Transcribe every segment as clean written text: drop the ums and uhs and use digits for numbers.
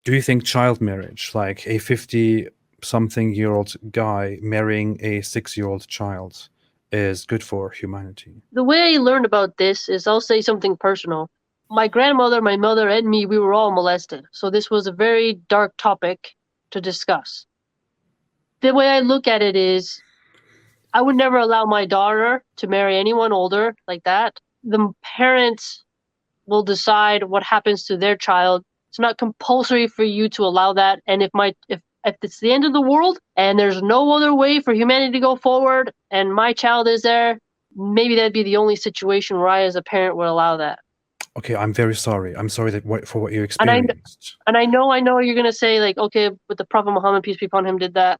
Do you think child marriage, like a 50-something-year-old guy marrying a 6-year-old child, is good for humanity? The way I learned about this is I'll say something personal. My grandmother, my mother, and me, we were all molested. So this was a very dark topic to discuss. The way I look at it is I would never allow my daughter to marry anyone older like that. The parents will decide what happens to their child. It's not compulsory for you to allow that. And if it's the end of the world and there's no other way for humanity to go forward and my child is there, maybe that'd be the only situation where I as a parent would allow that. Okay, I'm very sorry. I'm sorry for what you And I experienced. and I know you're gonna say like, okay, but the Prophet Muhammad, peace be upon him, did that.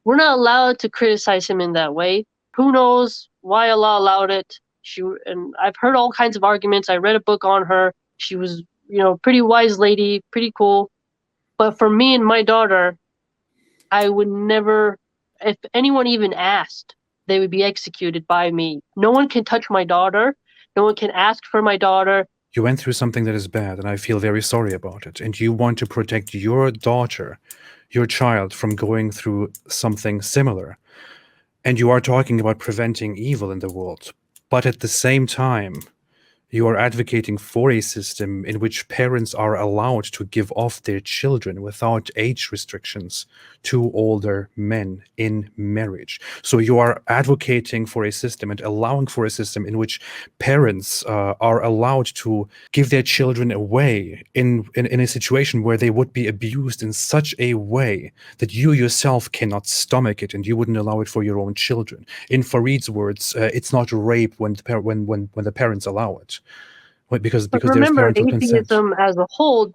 We're not allowed to criticize him in that way. Who knows why Allah allowed it? And I've heard all kinds of arguments. I read a book on her. She was, pretty wise lady, pretty cool. But for me and my daughter, I would never, if anyone even asked, they would be executed by me. No one can touch my daughter. No one can ask for my daughter. You went through something that is bad, and I feel very sorry about it. And you want to protect your daughter, your child, from going through something similar. And you are talking about preventing evil in the world. But at the same time, you are advocating for a system in which parents are allowed to give off their children without age restrictions to older men in marriage. So you are advocating for a system and allowing for a system in which parents are allowed to give their children away in a situation where they would be abused in such a way that you yourself cannot stomach it and you wouldn't allow it for your own children. In Farid's words, it's not rape when the parents allow it. Because But there's remember, parental consent. atheism as a whole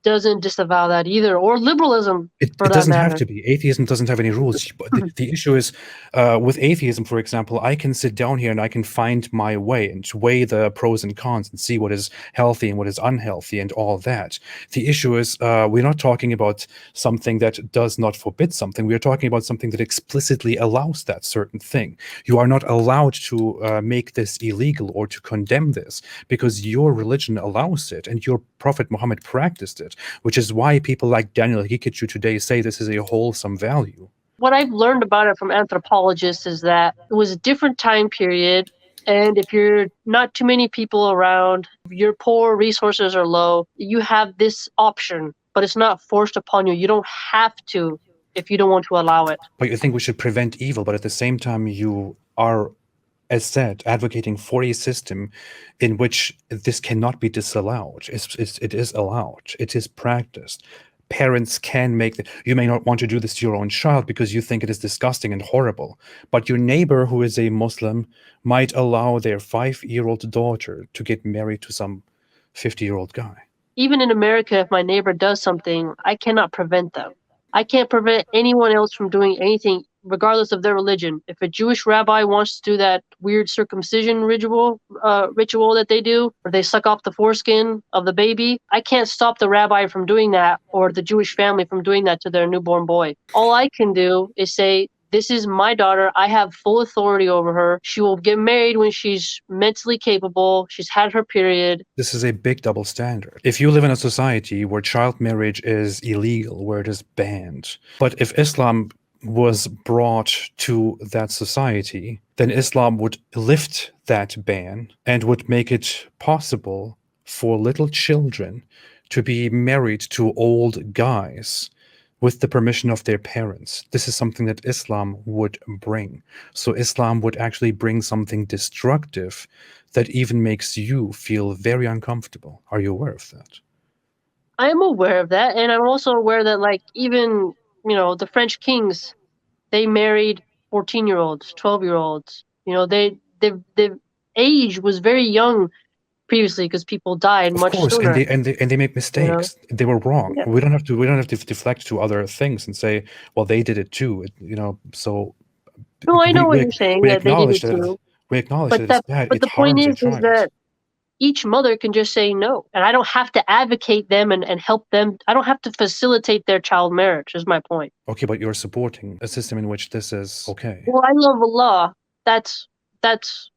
doesn't disavow that either, or liberalism for It that doesn't have matter. to be. Atheism doesn't have any rules. But the issue is, with atheism, for example, I can sit down here and I can find my way and weigh the pros and cons and see what is healthy and what is unhealthy and all that. The issue is, we're not talking about something that does not forbid something. We're talking about something that explicitly allows that certain thing. You are not allowed to make this illegal or to condemn this because your religion allows it and your Prophet Muhammad practiced it, which is why people like Daniel Hikichu today say this is a wholesome value. What I've learned about it from anthropologists is that it was a different time period. And if you're not too many people around, you're poor, resources are low, you have this option, but it's not forced upon you. You don't have to if you don't want to allow it. But you think we should prevent evil, but at the same time you are, as said, advocating for a system in which this cannot be disallowed. It is allowed. It is practiced. Parents can make that. You may not want to do this to your own child because you think it is disgusting and horrible, but your neighbor who is a Muslim might allow their 5-year-old daughter to get married to some 50-year-old guy. Even in America, if my neighbor does something, I cannot prevent them. I can't prevent anyone else from doing anything, regardless of their religion. If a Jewish rabbi wants to do that weird circumcision ritual that they do, where they suck off the foreskin of the baby, I can't stop the rabbi from doing that or the Jewish family from doing that to their newborn boy. All I can do is say, this is my daughter. I have full authority over her. She will get married when she's mentally capable. She's had her period. This is a big double standard. If you live in a society where child marriage is illegal, where it is banned, but if Islam was brought to that society, then Islam would lift that ban and would make it possible for little children to be married to old guys with the permission of their parents. This is something that Islam would bring. So Islam would actually bring something destructive that even makes you feel very uncomfortable. Are you aware of that? I'm aware of that, and I'm also aware that, like, even, the French kings, they married 14-year-olds, 12-year-olds. The age was very young previously because people died Of much course, and sooner. they make You know, mistakes. They were wrong. yeah. We don't have to deflect to other things and say, well, they did it too. So No, I know what we you're saying, we that they did acknowledge it that too. it But is bad. but It the point harms a is child. that each mother can just say no, and I don't have to advocate them and help them. I don't have to facilitate their child marriage. Is my point. Okay, but you're supporting a system in which this is okay. Well, I love Allah. That's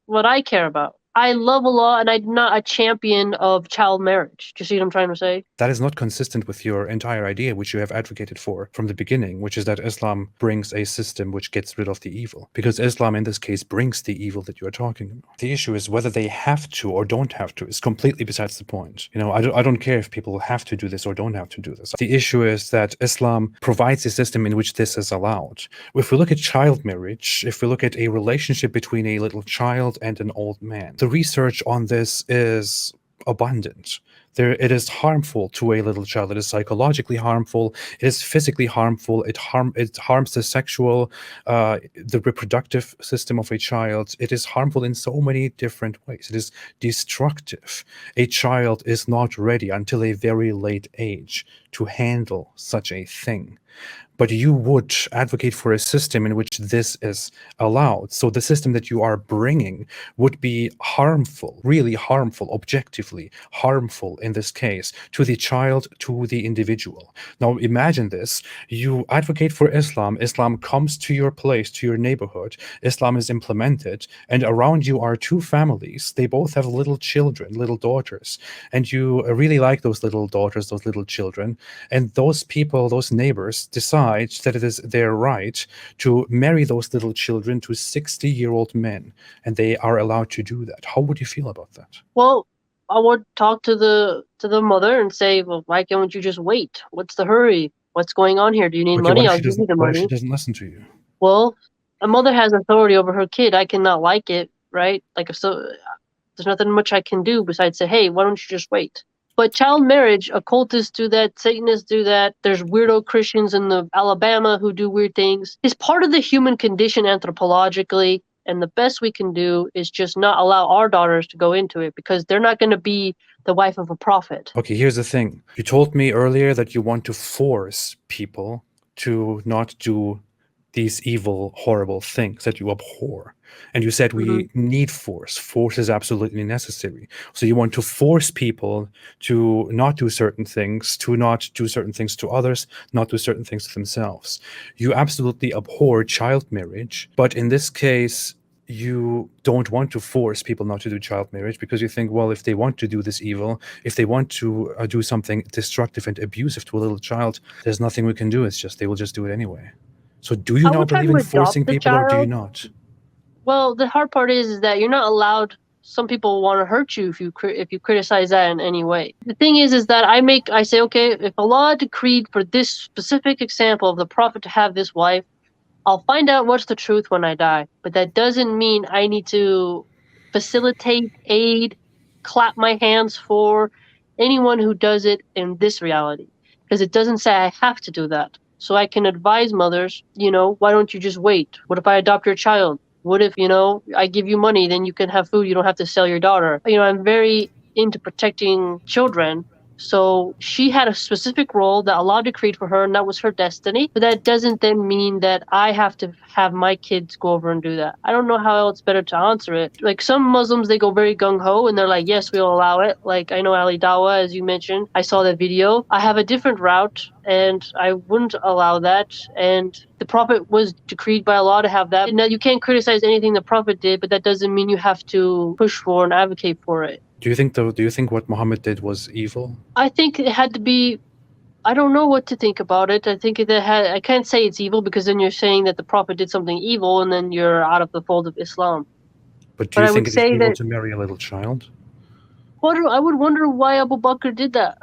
what I care about. I love Allah, and I'm not a champion of child marriage. Do you see what I'm trying to say? That is not consistent with your entire idea, which you have advocated for from the beginning, which is that Islam brings a system which gets rid of the evil. Because Islam, in this case, brings the evil that you are talking about. The issue is whether they have to or don't have to is completely besides the point. I don't care if people have to do this or don't have to do this. The issue is that Islam provides a system in which this is allowed. If we look at child marriage, if we look at a relationship between a little child and an old man, the research on this is abundant. It is harmful to a little child. It is psychologically harmful. It is physically harmful. It harms the sexual, the reproductive system of a child. It is harmful in so many different ways. It is destructive. A child is not ready until a very late age to handle such a thing. But you would advocate for a system in which this is allowed. So the system that you are bringing would be harmful, really harmful, objectively harmful in this case, to the child, to the individual. Now imagine this. You advocate for Islam. Islam comes to your place, to your neighborhood. Islam is implemented. And around you are two families. They both have little children, little daughters. And you really like those little daughters, those little children. And those people, those neighbors decide that it is their right to marry those little children to 60-year-old men, and they are allowed to do that. How would you feel about that? Well, I would talk to the mother and say, well, why can't you just wait? What's the hurry? What's going on here? Do you need Okay, money? I'll give you the what if money. she doesn't listen to you? Well, a mother has authority over her kid. I cannot like it, right? There's nothing much I can do besides say, hey, why don't you just wait? But child marriage, occultists do that, Satanists do that. There's weirdo Christians in Alabama who do weird things. It's part of the human condition anthropologically, and the best we can do is just not allow our daughters to go into it because they're not going to be the wife of a prophet. Okay, here's the thing. You told me earlier that you want to force people to not do these evil, horrible things that you abhor. And you said we need force. Force is absolutely necessary. So you want to force people to not do certain things, to not do certain things to others, not do certain things to themselves. You absolutely abhor child marriage, but in this case, you don't want to force people not to do child marriage because you think, well, if they want to do this evil, if they want to do something destructive and abusive to a little child, there's nothing we can do. It's just, they will just do it anyway. So do you now believe in forcing people or do you not? Well, the hard part is that you're not allowed. Some people want to hurt you if you criticize that in any way. The thing is that I say, okay, if Allah decreed for this specific example of the prophet to have this wife, I'll find out what's the truth when I die. But that doesn't mean I need to facilitate, aid, clap my hands for anyone who does it in this reality. Because it doesn't say I have to do that. So I can advise mothers, why don't you just wait? What if I adopt your child? What if, I give you money, then you can have food, you don't have to sell your daughter. I'm very into protecting children. So she had a specific role that Allah decreed for her, and that was her destiny. But that doesn't then mean that I have to have my kids go over and do that. I don't know how else better to answer it. Like some Muslims, they go very gung-ho, and they're like, yes, we'll allow it. Like I know Ali Dawa, as you mentioned. I saw that video. I have a different route, and I wouldn't allow that. And the Prophet was decreed by Allah to have that. Now, you can't criticize anything the Prophet did, but that doesn't mean you have to push for and advocate for it. Do you think what Muhammad did was evil? I think it had to be. I don't know what to think about it. I think I can't say it's evil because then you're saying that the Prophet did something evil and then you're out of the fold of Islam. But do you think it is evil to marry a little child? I would wonder why Abu Bakr did that.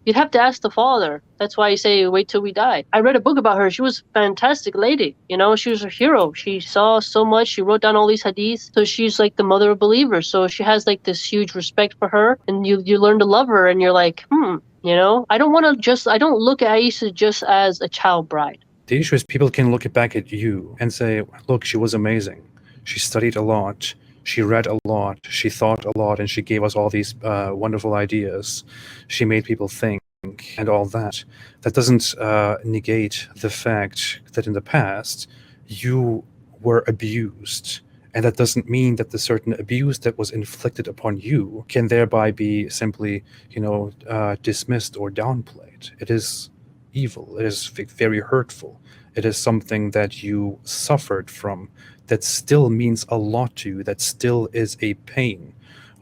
You'd have to ask the father. That's why you say, wait till we die. I read a book about her. She was a fantastic lady. She was a hero. She saw so much. She wrote down all these hadiths. So she's like the mother of believers. So she has like this huge respect for her. And you learn to love her and you're like, I don't look at Aisha just as a child bride. The issue is people can look back at you and say, look, she was amazing. She studied a lot. She read a lot, she thought a lot, and she gave us all these wonderful ideas. She made people think and all that. That doesn't negate the fact that in the past you were abused. And that doesn't mean that the certain abuse that was inflicted upon you can thereby be simply, dismissed or downplayed. It is evil. It is very hurtful. It is something that you suffered from that still means a lot to you, that still is a pain.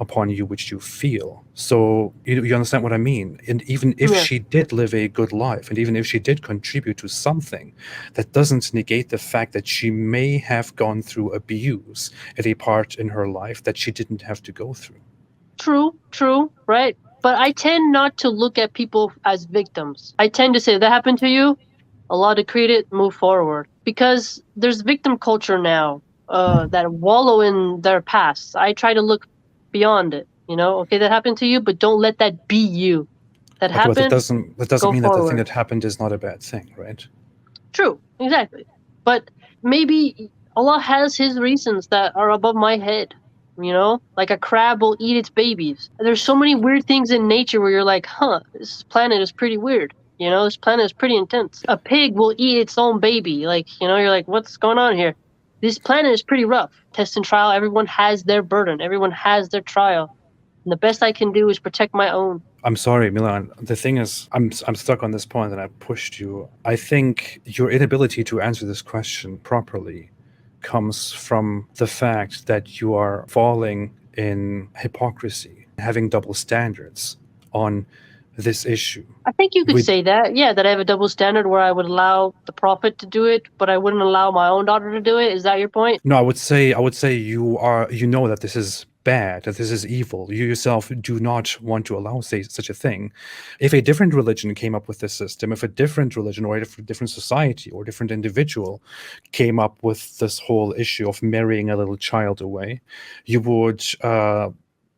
upon you which you feel. So you understand what I mean? And even if Yeah. she did live a good life, and even if she did contribute to something, that doesn't negate the fact that she may have gone through abuse at a part in her life that she didn't have to go through. True, right? But I tend not to look at people as victims. I tend to say, that happened to you, Allah decreed it, move forward. Because there's victim culture now that wallow in their past. I try to look beyond it. Okay, that happened to you, but don't let that be you. That Okay, but happened, that doesn't go mean that the thing forward. that happened is not a bad thing, right? True, exactly. But maybe Allah has His reasons that are above my head. Like a crab will eat its babies. There's so many weird things in nature where you're like, huh, this planet is pretty weird. This planet is pretty intense. A pig will eat its own baby. Like, you're like, what's going on here? This planet is pretty rough. Test and trial, everyone has their burden. Everyone has their trial. And the best I can do is protect my own. I'm sorry, Milan. The thing is, I'm stuck on this point and I pushed you. I think your inability to answer this question properly comes from the fact that you are falling in hypocrisy, having double standards on this issue. I think you could We, say that, yeah, that I have a double standard where I would allow the prophet to do it, but I wouldn't allow my own daughter to do it. Is that your point? no, I would say you know that this is bad, that this is evil. You yourself do not want to allow such a thing. If a different religion came up with this system, if a different religion or a different society or a different individual came up with this whole issue of marrying a little child away, you would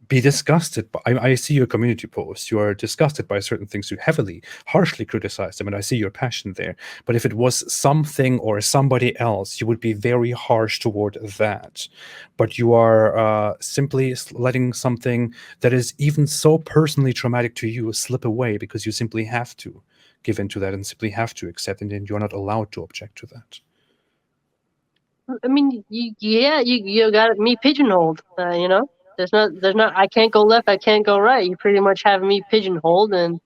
be disgusted. I see your community posts. You are disgusted by certain things. You harshly criticize them, and I see your passion there. But if it was something or somebody else, you would be very harsh toward that. But you are simply letting something that is even so personally traumatic to you slip away because you simply have to give into that and simply have to accept it, and you're not allowed to object to that. I mean, you got me pigeonholed. There's not. I can't go left. I can't go right. You pretty much have me pigeonholed, and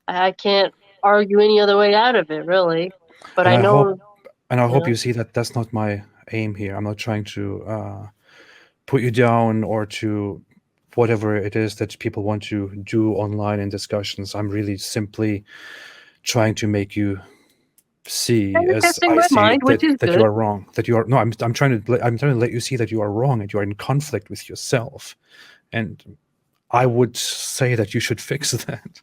I can't argue any other way out of it, really. But And I I know, hope, and I you hope know, you see that that's not my aim here. I'm not trying to put you down or to whatever it is that people want to do online in discussions. I'm really simply trying to make you see, you're as testing I my see, mind, which is that you good. are wrong. That you are no. I'm trying to let you see that you are wrong and you are in conflict with yourself. And I would say that you should fix that.